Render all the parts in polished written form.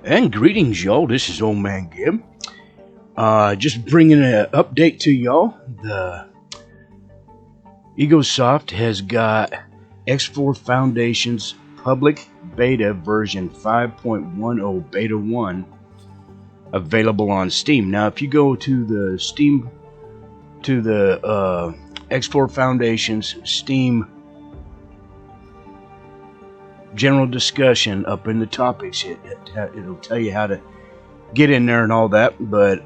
And greetings, y'all. This is Old Man Gib. Just bringing an update to y'all. The EgoSoft has got X4 Foundation's public beta version 5.10 beta 1 available on Steam. Now, if you go to the X4 Foundation's Steam general discussion up in the topics, it'll tell you how to get in there and all that, but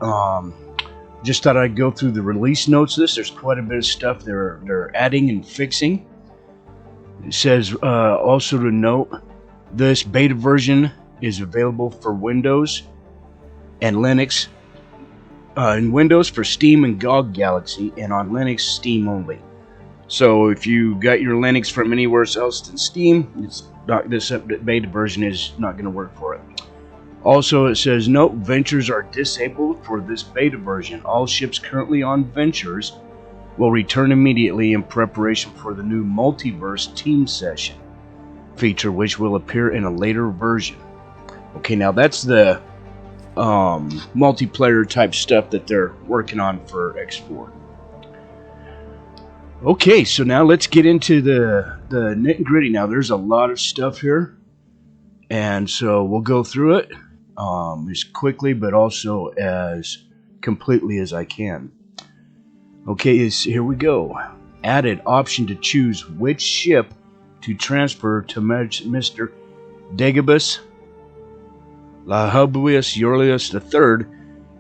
just thought I'd go through the release notes of this. There's quite a bit of stuff they're adding and fixing. It says also to note, this beta version is available for Windows and Linux, in Windows for Steam and GOG Galaxy, and on Linux, Steam only. So if you got your Linux from anywhere else than Steam, this beta version is not going to work for it. Also, it says, note, Ventures are disabled for this beta version. All ships currently on Ventures will return immediately in preparation for the new Multiverse Team Session feature, which will appear in a later version. Okay, now that's the multiplayer type stuff that they're working on for X4. Okay, so now let's get into the nit and gritty. Now, there's a lot of stuff here, and so we'll go through it as quickly, but also as completely as I can. Okay, here we go. Added option to choose which ship to transfer to Mr. Dagobus Lahabuius Eurlius III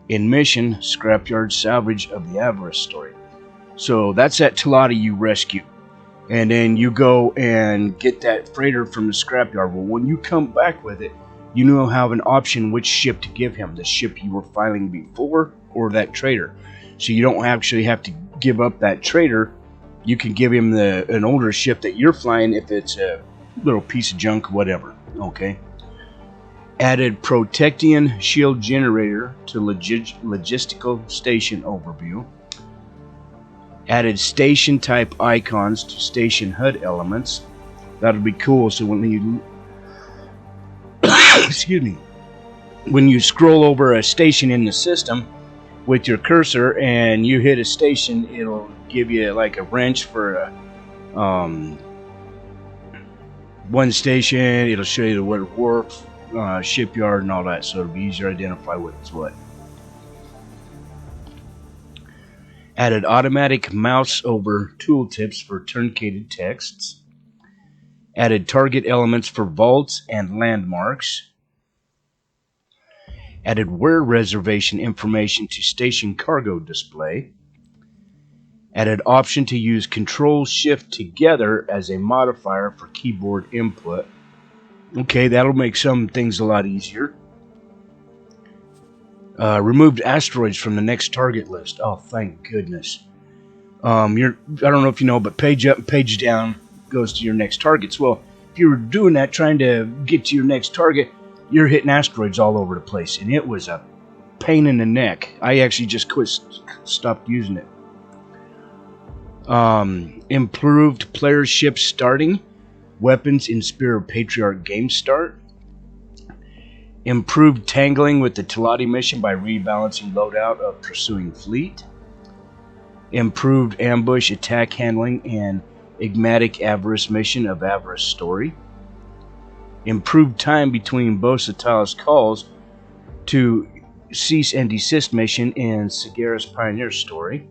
in mission Scrapyard Salvage of the Avarice story. So that's that Talati you rescue, and then you go and get that freighter from the scrapyard. Well, when you come back with it, you now have an option which ship to give him, the ship you were filing before or that trader. So you don't actually have to give up that trader. You can give him an older ship that you're flying if it's a little piece of junk, whatever. Okay. Added Protectian shield generator to logistical station overview. Added station type icons to station HUD elements. That'll be cool. So when you excuse me, when you scroll over a station in the system with your cursor and you hit a station, it'll give you like a wrench for a one station. It'll show you the word wharf, shipyard, and all that, so it'll be easier to identify what's what. Added automatic mouse over tooltips for truncated texts. Added target elements for vaults and landmarks. Added where reservation information to station cargo display. Added option to use Control Shift together as a modifier for keyboard input. Okay, that'll make some things a lot easier. Removed asteroids from the next target list. Oh, thank goodness. I don't know if you know, but page up and page down goes to your next targets. Well, if you were doing that, trying to get to your next target, you're hitting asteroids all over the place, and it was a pain in the neck. I actually just stopped using it. Improved player ship starting. Weapons in Spear of Patriarch game start. Improved tangling with the Talati mission by rebalancing loadout of pursuing fleet. Improved ambush attack handling and enigmatic Avarice mission of Avarice story. Improved time between Bosatalis calls to cease and desist mission in Sagaris Pioneer story.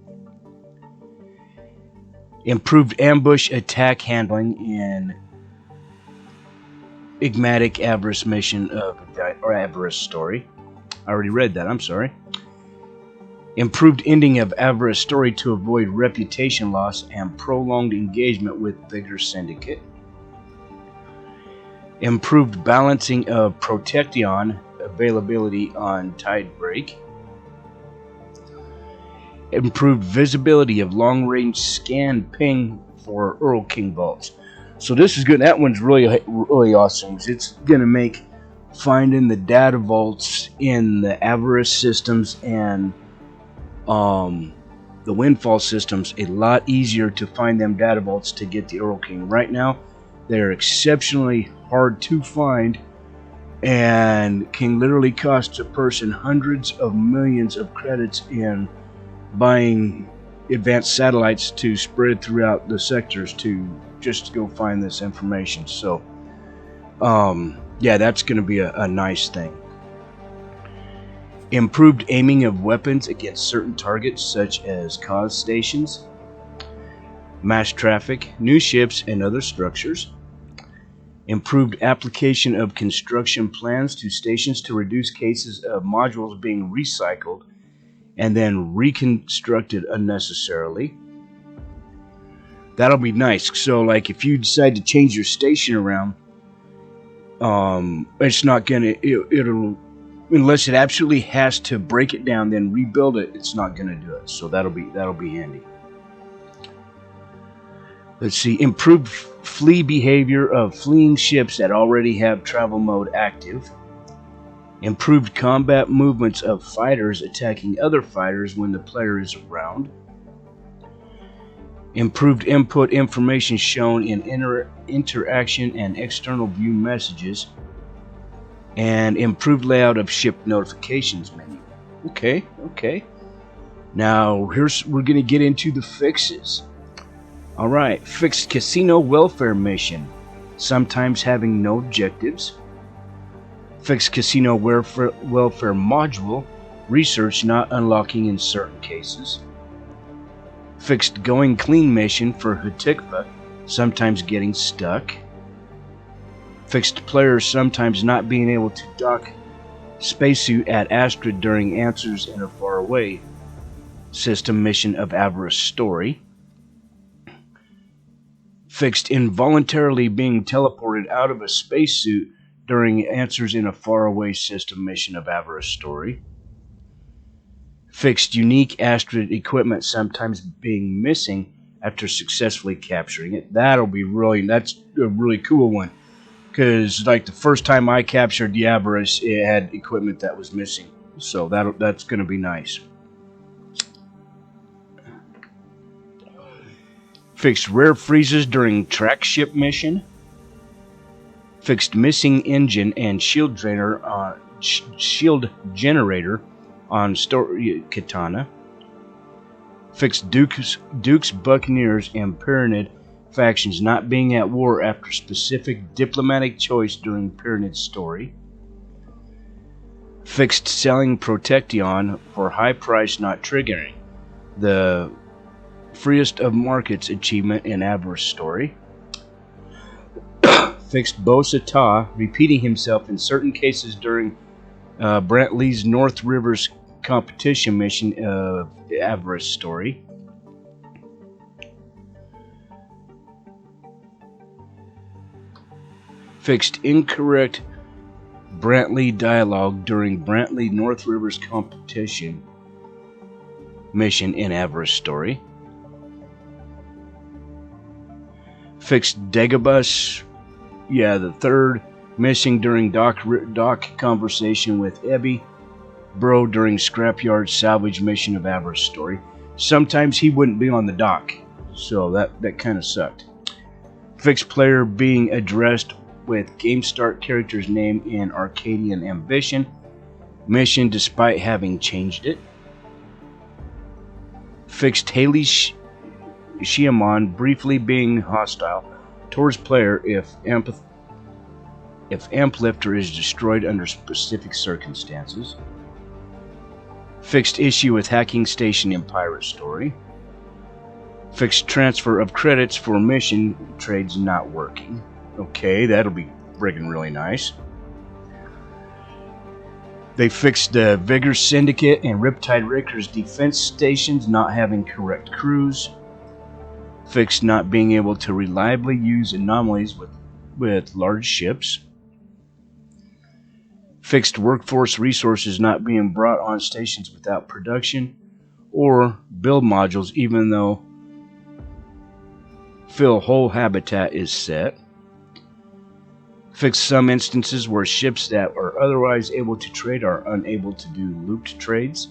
Improved ambush attack handling in enigmatic Avarice mission of Avarice story. I already read that, I'm sorry. Improved ending of Avarice story to avoid reputation loss and prolonged engagement with Vigor Syndicate. Improved balancing of Protection availability on Tidebreak. Improved visibility of long-range scan ping for Earl King vaults. So this is good. That one's really, really awesome. It's going to make finding the data vaults in the Avarice systems and the Windfall systems a lot easier to find them data vaults to get the Earl King. Right now, they're exceptionally hard to find and can literally cost a person hundreds of millions of credits in buying advanced satellites to spread throughout the sectors to just go find this information. So yeah, that's going to be a nice thing. Improved aiming of weapons against certain targets such as cause stations, mass traffic, new ships, and other structures. Improved application of construction plans to stations to reduce cases of modules being recycled and then reconstructed unnecessarily. That'll be nice. So, like, if you decide to change your station around, it's not gonna. It'll unless it absolutely has to break it down, then rebuild it. It's not gonna do it. So that'll be handy. Let's see. Improved flee behavior of fleeing ships that already have travel mode active. Improved combat movements of fighters attacking other fighters when the player is around. Improved input information shown in interaction and external view messages. And improved layout of ship notifications menu. Okay. Now we're gonna get into the fixes. Alright, fixed casino welfare mission, sometimes having no objectives. Fixed casino welfare module, research not unlocking in certain cases. Fixed going clean mission for Hutikva, sometimes getting stuck. Fixed players sometimes not being able to dock spacesuit at Astrid during answers in a faraway system mission of Avarice story. Fixed involuntarily being teleported out of a spacesuit during answers in a faraway system mission of Avarice story. Fixed unique Astrid equipment sometimes being missing after successfully capturing it. That's a really cool one. Because, like, the first time I captured the Avarice, it had equipment that was missing. So that's going to be nice. Fixed rare freezes during track ship mission. Fixed missing engine and shield generator on story Katana. Fixed Dukes, Buccaneers, and Pyramid factions not being at war after specific diplomatic choice during Pyramid story. Fixed selling Protection for high price not triggering. The freest of markets achievement in Avarice story. Fixed Bosa Ta repeating himself in certain cases during Brantley's North Rivers competition mission of the Avarice story. Fixed incorrect Brantley dialogue during Brantley North Rivers competition mission in Avarice story. Fixed Dagobus, the third, missing during dock conversation with Ebby Bro during Scrapyard salvage mission of Avarice story. Sometimes he wouldn't be on the dock, so that kind of sucked. Fixed player being addressed with game start character's name in Arcadian Ambition mission despite having changed it. Fixed Haley Shiamon briefly being hostile towards player if Amplifter is destroyed under specific circumstances. Fixed issue with hacking station in Pirate story. Fixed transfer of credits for mission trades not working. Okay, that'll be friggin' really nice. They fixed the Vigor Syndicate and Riptide Riker's defense stations not having correct crews. Fixed not being able to reliably use anomalies with large ships. Fixed workforce resources not being brought on stations without production or build modules even though fill whole habitat is set. Fixed some instances where ships that are otherwise able to trade are unable to do looped trades.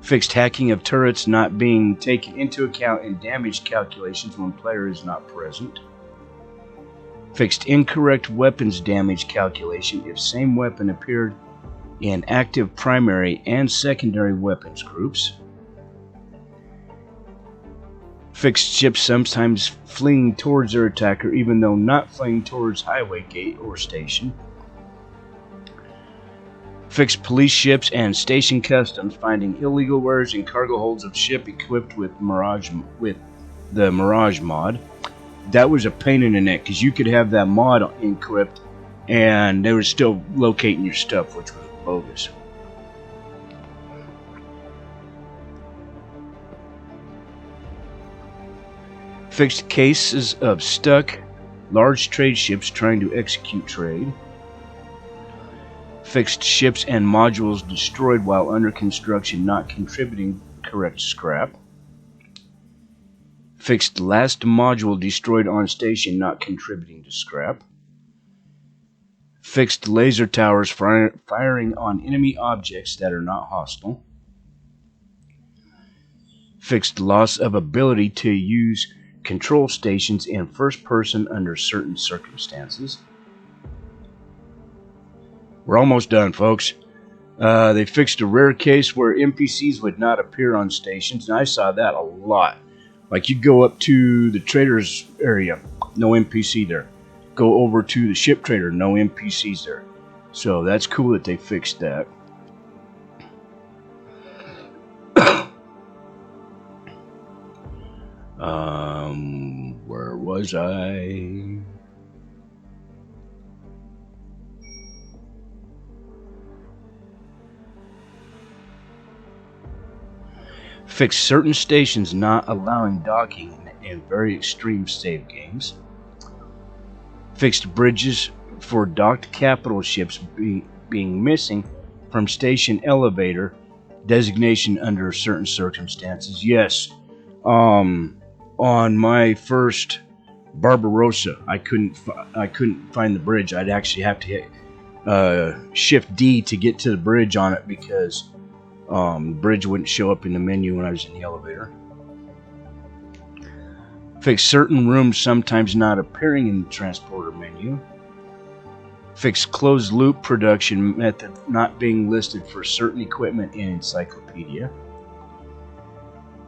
Fixed hacking of turrets not being taken into account in damage calculations when player is not present. Fixed incorrect weapons damage calculation if same weapon appeared in active primary and secondary weapons groups. Fixed ships sometimes fleeing towards their attacker even though not fleeing towards highway gate or station. Fixed police ships and station customs finding illegal wares in cargo holds of ship equipped with the Mirage mod. That was a pain in the neck because you could have that mod equipped and they were still locating your stuff, which was bogus. Fixed cases of stuck large trade ships trying to execute trade. Fixed ships and modules destroyed while under construction not contributing correct scrap. Fixed last module destroyed on station not contributing to scrap. Fixed laser towers firing on enemy objects that are not hostile. Fixed loss of ability to use control stations in first person under certain circumstances. We're almost done, folks. They fixed a rare case where NPCs would not appear on stations, and I saw that a lot. Like, you go up to the trader's area, no NPC there. Go over to the ship trader, no NPCs there. So that's cool that they fixed that. Where was I? Fix certain stations not allowing docking in very extreme save games. Fixed bridges for docked capital ships being missing from station elevator designation under certain circumstances. Yes, on my first Barbarossa, I couldn't find the bridge. I'd actually have to hit Shift D to get to the bridge on it because the bridge wouldn't show up in the menu when I was in the elevator. Fix certain rooms sometimes not appearing in the transporter menu. Fix closed loop production method not being listed for certain equipment in encyclopedia.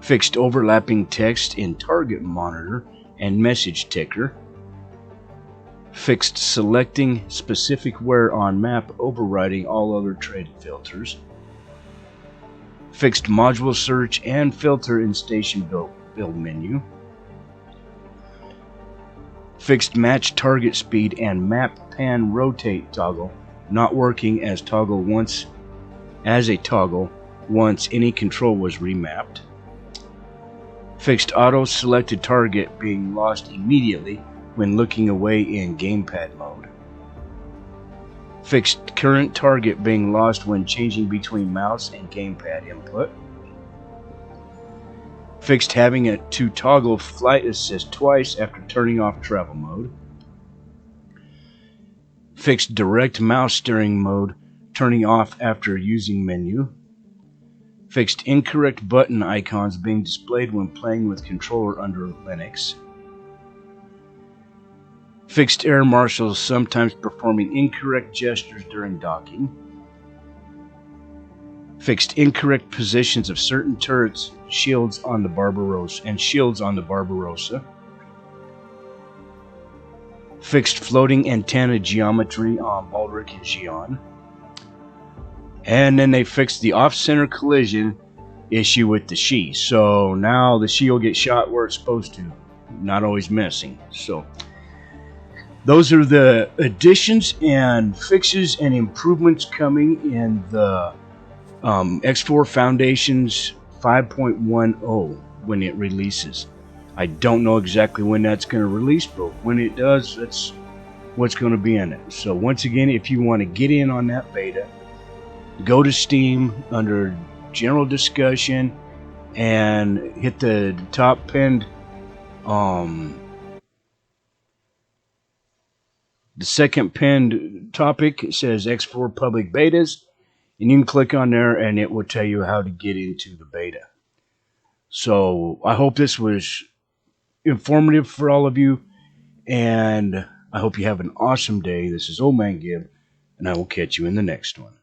Fixed overlapping text in target monitor and message ticker. Fixed selecting specific ware on map overriding all other trade filters. Fixed module search and filter in station build menu. Fixed match target speed and map pan rotate toggle not working as a toggle once any control was remapped. Fixed auto selected target being lost immediately when looking away in gamepad mode. Fixed current target being lost when changing between mouse and gamepad input. Fixed having to toggle flight assist twice after turning off travel mode. Fixed direct mouse steering mode turning off after using menu. Fixed incorrect button icons being displayed when playing with controller under Linux. Fixed air marshals sometimes performing incorrect gestures during docking. Fixed incorrect positions of certain turrets, shields on the Barbarossa. Fixed floating antenna geometry on Baldric and Xi'an. And then they fixed the off-center collision issue with the Shi. So now the Shi will get shot where it's supposed to, not always missing. So those are the additions and fixes and improvements coming in the X4 Foundations 5.10 when it releases. I don't know exactly when that's going to release, but when it does, that's what's going to be in it. So once again, if you want to get in on that beta, go to Steam under General Discussion and hit the top pinned, the second pinned topic. It says X4 Public Betas, and you can click on there and it will tell you how to get into the beta. So I hope this was informative for all of you, and I hope you have an awesome day. This is Old Man Gib, and I will catch you in the next one.